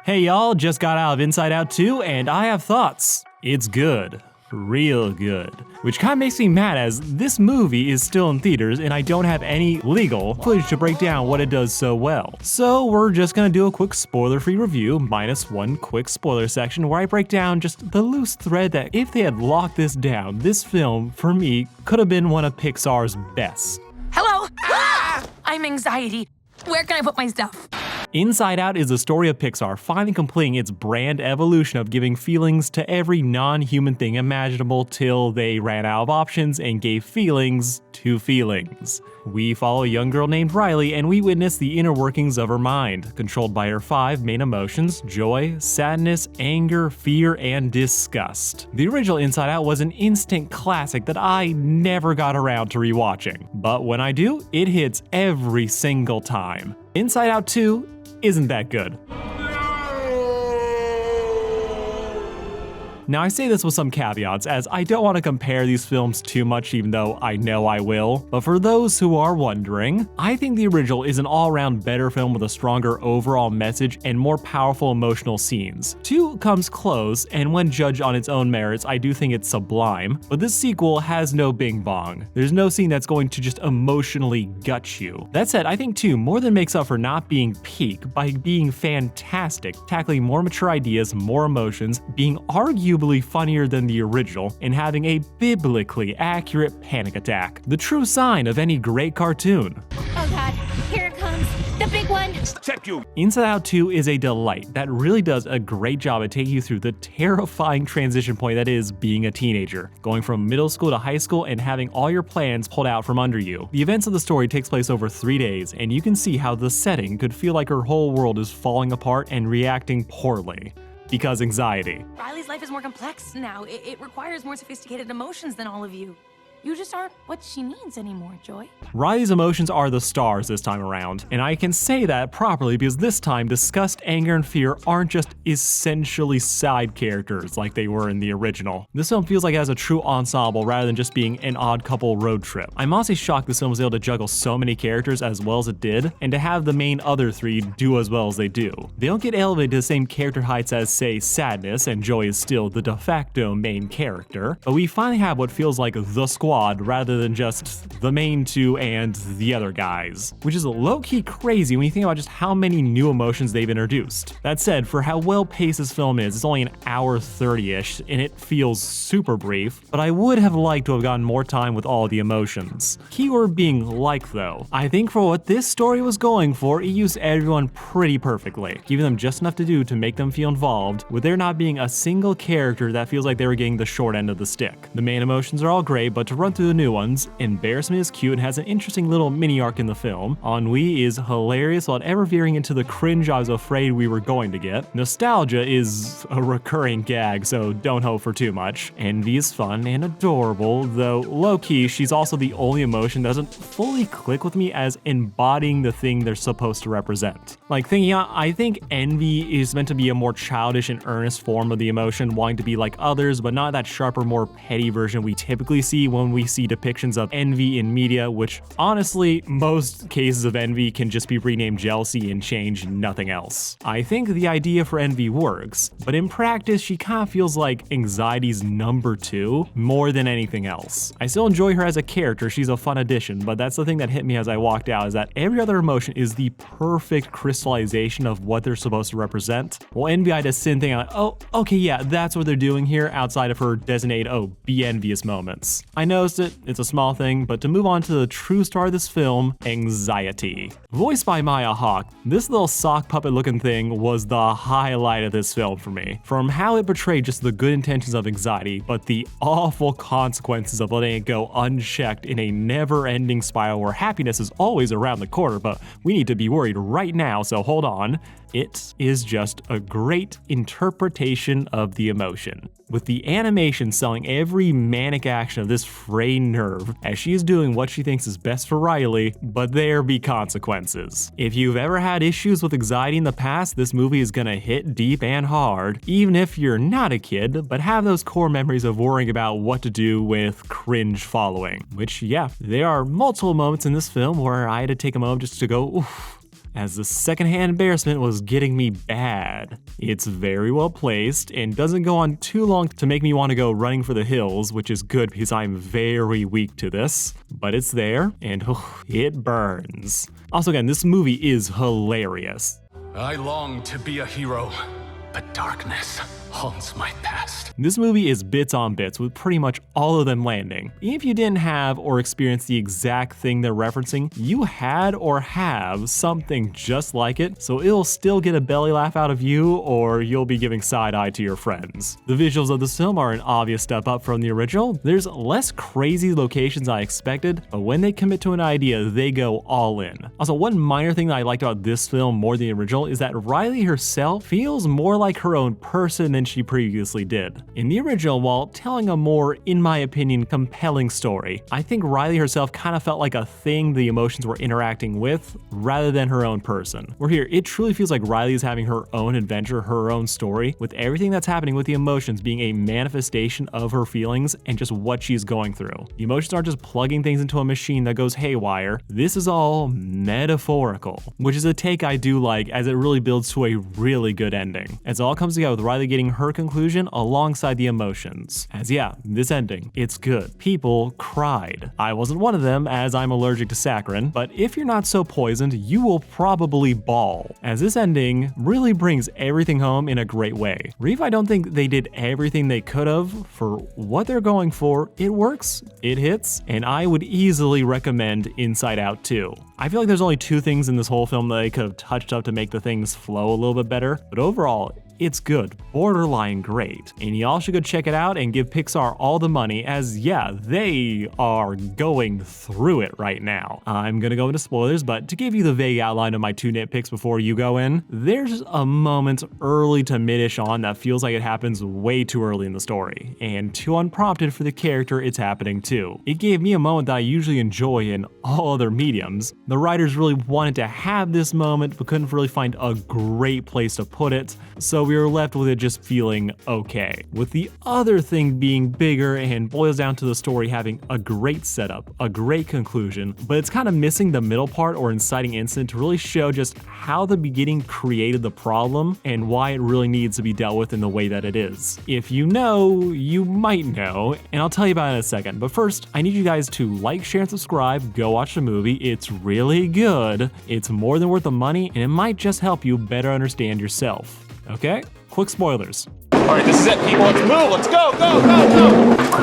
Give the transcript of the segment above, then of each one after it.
Hey y'all, just got out of Inside Out 2 and I have thoughts. It's good. Real good. Which kinda makes me mad as this movie is still in theaters and I don't have any legal footage to break down what it does so well. So we're just gonna do a quick spoiler-free review minus one quick spoiler section where I break down just the loose thread that if they had locked this down, this film, for me, could have been one of Pixar's best. Hello? I'm anxiety. Where can I put my stuff? Inside Out is the story of Pixar finally completing its brand evolution of giving feelings to every non-human thing imaginable till they ran out of options and gave feelings to feelings. We follow a young girl named Riley and we witness the inner workings of her mind, controlled by her 5 main emotions: joy, sadness, anger, fear, and disgust. The original Inside Out was an instant classic that I never got around to rewatching, but when I do, it hits every single time. Inside Out 2 isn't that good. Now I say this with some caveats as I don't want to compare these films too much even though I know I will, but for those who are wondering, I think the original is an all-around better film with a stronger overall message and more powerful emotional scenes. 2 comes close, and when judged on its own merits I do think it's sublime, but this sequel has no bing bong. There's no scene that's going to just emotionally gut you. That said, I think 2 more than makes up for not being peak by being fantastic, tackling more mature ideas, more emotions, being arguably funnier than the original, and having a biblically accurate panic attack. The true sign of any great cartoon. Oh god, here it comes, the big one! Check you! Inside Out 2 is a delight that really does a great job at taking you through the terrifying transition point that is being a teenager, going from middle school to high school and having all your plans pulled out from under you. The events of the story takes place over 3 days, and you can see how the setting could feel like her whole world is falling apart and reacting poorly. Because anxiety. Riley's life is more complex now. It requires more sophisticated emotions than all of you. You just aren't what she needs anymore, Joy. Riley's emotions are the stars this time around, and I can say that properly because this time disgust, anger, and fear aren't just essentially side characters like they were in the original. This film feels like it has a true ensemble rather than just being an odd couple road trip. I'm honestly shocked this film was able to juggle so many characters as well as it did, and to have the main other 3 do as well as they do. They don't get elevated to the same character heights as, say, Sadness, and Joy is still the de facto main character, but we finally have what feels like the squad rather than just the main 2 and the other guys, which is low-key crazy when you think about just how many new emotions they've introduced. That said, for how well-paced this film is, it's only an hour 30-ish and it feels super brief, but I would have liked to have gotten more time with all the emotions. Keyword being like though. I think for what this story was going for, it used everyone pretty perfectly, giving them just enough to do to make them feel involved, with there not being a single character that feels like they were getting the short end of the stick. The main emotions are all great, but to run through the new ones, Embarrassment is cute and has an interesting little mini arc in the film. Ennui is hilarious without ever veering into the cringe I was afraid we were going to get. Nostalgia is a recurring gag, so don't hope for too much. Envy is fun and adorable, though low-key, she's also the only emotion that doesn't fully click with me as embodying the thing they're supposed to represent. Like thinking out, I think envy is meant to be a more childish and earnest form of the emotion, wanting to be like others, but not that sharper, more petty version we typically see when we see depictions of envy in media, which honestly, most cases of envy can just be renamed jealousy and change nothing else. I think the idea for envy works, but in practice, she kind of feels like anxiety's number 2 more than anything else. I still enjoy her as a character, she's a fun addition, but that's the thing that hit me as I walked out, is that every other emotion is the perfect crystallization of what they're supposed to represent. Well, envy, I just sit and think, like, oh, okay, yeah, that's what they're doing here outside of her designated, oh, be envious moments. I noticed it, it's a small thing, but to move on to the true star of this film, anxiety. Voiced by Maya Hawke, this little sock puppet looking thing was the highlight of this film for me. From how it portrayed just the good intentions of anxiety, but the awful consequences of letting it go unchecked in a never-ending spiral where happiness is always around the corner, but we need to be worried right now, so hold on. It is just a great interpretation of the emotion, with the animation selling every manic action of this frayed nerve as she is doing what she thinks is best for Riley, but there be consequences. If you've ever had issues with anxiety in the past, this movie is gonna hit deep and hard, even if you're not a kid, but have those core memories of worrying about what to do with cringe following. Which, yeah, there are multiple moments in this film where I had to take a moment just to go, oof. as the secondhand embarrassment was getting me bad. It's very well placed and doesn't go on too long to make me want to go running for the hills, which is good because I'm very weak to this, but it's there and it burns. Also again, this movie is hilarious. I long to be a hero, but darkness haunts my past. This movie is bits on bits with pretty much all of them landing. Even if you didn't have or experience the exact thing they're referencing, you had or have something just like it, so it'll still get a belly laugh out of you or you'll be giving side eye to your friends. The visuals of this film are an obvious step up from the original. There's less crazy locations I expected, but when they commit to an idea, they go all in. Also, one minor thing that I liked about this film more than the original is that Riley herself feels more like her own person than she previously did. In the original, while telling a more, in my opinion, compelling story, I think Riley herself kind of felt like a thing the emotions were interacting with rather than her own person. Where here, it truly feels like Riley is having her own adventure, her own story, with everything that's happening with the emotions being a manifestation of her feelings and just what she's going through. The emotions aren't just plugging things into a machine that goes haywire. This is all metaphorical, which is a take I do like as it really builds to a really good ending. As it all comes together with Riley getting her conclusion alongside the emotions. As yeah, this ending, it's good. People cried. I wasn't one of them as I'm allergic to saccharin, but if you're not so poisoned, you will probably bawl. As this ending really brings everything home in a great way. Reeve, I don't think they did everything they could have for what they're going for. It works, it hits, and I would easily recommend Inside Out 2. I feel like there's only two things in this whole film that they could have touched up to make the things flow a little bit better, but overall, it's good, borderline great, and y'all should go check it out and give Pixar all the money as yeah, they are going through it right now. I'm gonna go into spoilers, but to give you the vague outline of my two nitpicks before you go in, there's a moment early to mid-ish on that feels like it happens way too early in the story, and too unprompted for the character it's happening to. It gave me a moment that I usually enjoy in all other mediums. The writers really wanted to have this moment, but couldn't really find a great place to put it, so we were left with it just feeling okay. With the other thing being bigger and boils down to the story having a great setup, a great conclusion, but it's kind of missing the middle part or inciting incident to really show just how the beginning created the problem and why it really needs to be dealt with in the way that it is. If you know, you might know, and I'll tell you about it in a second, but first, I need you guys to like, share, and subscribe, go watch the movie, it's really good, it's more than worth the money, and it might just help you better understand yourself. Okay? Quick spoilers. All right, this is it, people. Let's move. Let's go, go, go, go.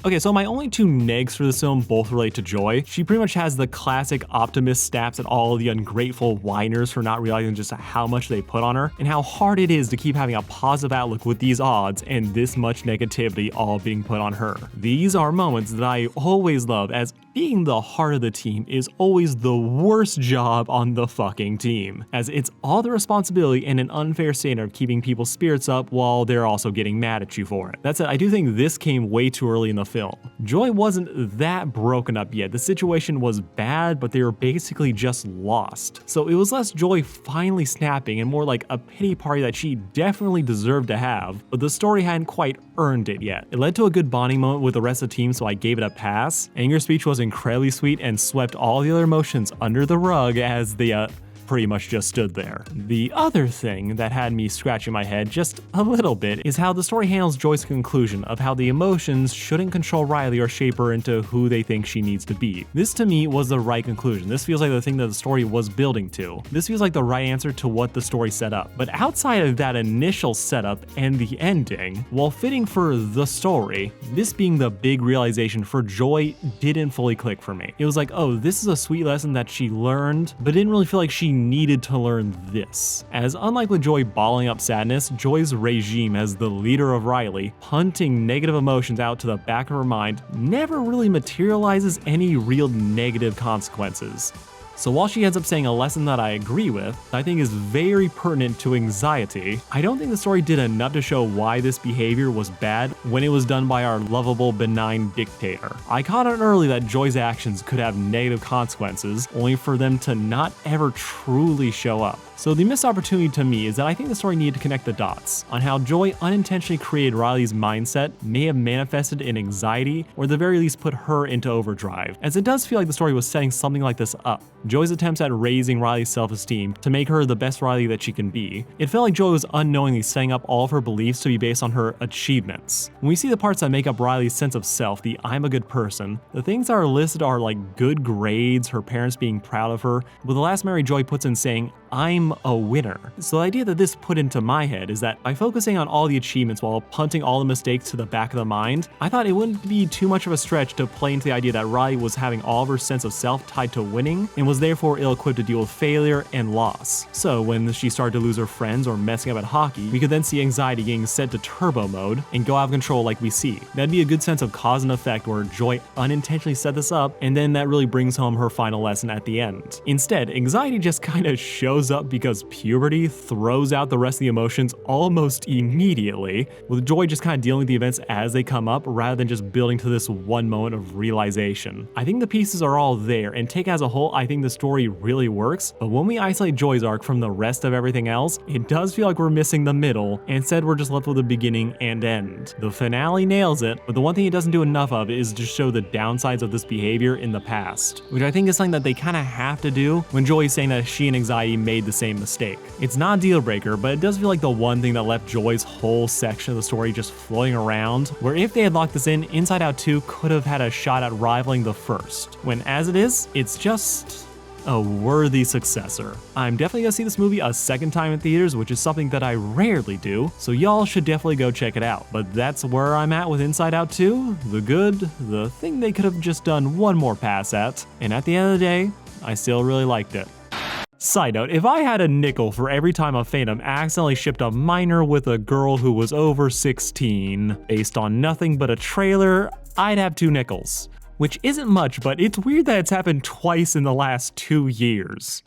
Okay, so my only two negs for this film both relate to Joy. She pretty much has the classic optimist snaps at all of the ungrateful whiners for not realizing just how much they put on her, and how hard it is to keep having a positive outlook with these odds and this much negativity all being put on her. These are moments that I always love, as being the heart of the team is always the worst job on the fucking team, as it's all the responsibility and an unfair standard of keeping people's spirits up while they're also getting mad at you for it. That said, I do think this came way too early in the film. Joy wasn't that broken up yet. The situation was bad, but they were basically just lost. So it was less Joy finally snapping and more like a pity party that she definitely deserved to have, but the story hadn't quite earned it yet. It led to a good bonding moment with the rest of the team, so I gave it a pass. Anger's speech was incredibly sweet and swept all the other emotions under the rug as the pretty much just stood there. The other thing that had me scratching my head just a little bit is how the story handles Joy's conclusion of how the emotions shouldn't control Riley or shape her into who they think she needs to be. This to me was the right conclusion. This feels like the thing that the story was building to. This feels like the right answer to what the story set up. But outside of that initial setup and the ending, while fitting for the story, this being the big realization for Joy didn't fully click for me. It was like, oh, this is a sweet lesson that she learned, but didn't really feel like she needed to learn this. As unlike with Joy balling up sadness, Joy's regime as the leader of Riley, punting negative emotions out to the back of her mind, never really materializes any real negative consequences. So while she ends up saying a lesson that I agree with, I think is very pertinent to anxiety, I don't think the story did enough to show why this behavior was bad when it was done by our lovable, benign dictator. I caught on early that Joy's actions could have negative consequences, only for them to not ever truly show up. So the missed opportunity to me is that I think the story needed to connect the dots on how Joy unintentionally created Riley's mindset may have manifested in anxiety, or at the very least put her into overdrive, as it does feel like the story was setting something like this up. Joy's attempts at raising Riley's self-esteem to make her the best Riley that she can be. It felt like Joy was unknowingly setting up all of her beliefs to be based on her achievements. When we see the parts that make up Riley's sense of self, the I'm a good person, the things that are listed are like good grades, her parents being proud of her, with the last memory Joy puts in saying, I'm a winner. So the idea that this put into my head is that by focusing on all the achievements while punting all the mistakes to the back of the mind, I thought it wouldn't be too much of a stretch to play into the idea that Riley was having all of her sense of self tied to winning and was therefore ill-equipped to deal with failure and loss. So when she started to lose her friends or messing up at hockey, we could then see anxiety getting set to turbo mode and go out of control like we see. That'd be a good sense of cause and effect where Joy unintentionally set this up, and then that really brings home her final lesson at the end. Instead, anxiety just kind of shows up because puberty throws out the rest of the emotions almost immediately, with Joy just kind of dealing with the events as they come up rather than just building to this one moment of realization. I think the pieces are all there, and taken as a whole, I think the story really works, but when we isolate Joy's arc from the rest of everything else, it does feel like we're missing the middle, and instead we're just left with the beginning and end. The finale nails it, but the one thing it doesn't do enough of is to show the downsides of this behavior in the past, which I think is something that they kind of have to do when Joy is saying that she and Anxiety made the same mistake. It's not a deal breaker, but it does feel like the one thing that left Joy's whole section of the story just floating around, where if they had locked this in, Inside Out 2 could have had a shot at rivaling the first, when as it is, it's just a worthy successor. I'm definitely gonna see this movie a second time in theaters, which is something that I rarely do, so y'all should definitely go check it out. But that's where I'm at with Inside Out 2, the good, the thing they could have just done one more pass at, and at the end of the day, I still really liked it. Side note, if I had a nickel for every time a fandom accidentally shipped a minor with a girl who was over 16, based on nothing but a trailer, I'd have 2 nickels. Which isn't much, but it's weird that it's happened twice in the last 2 years.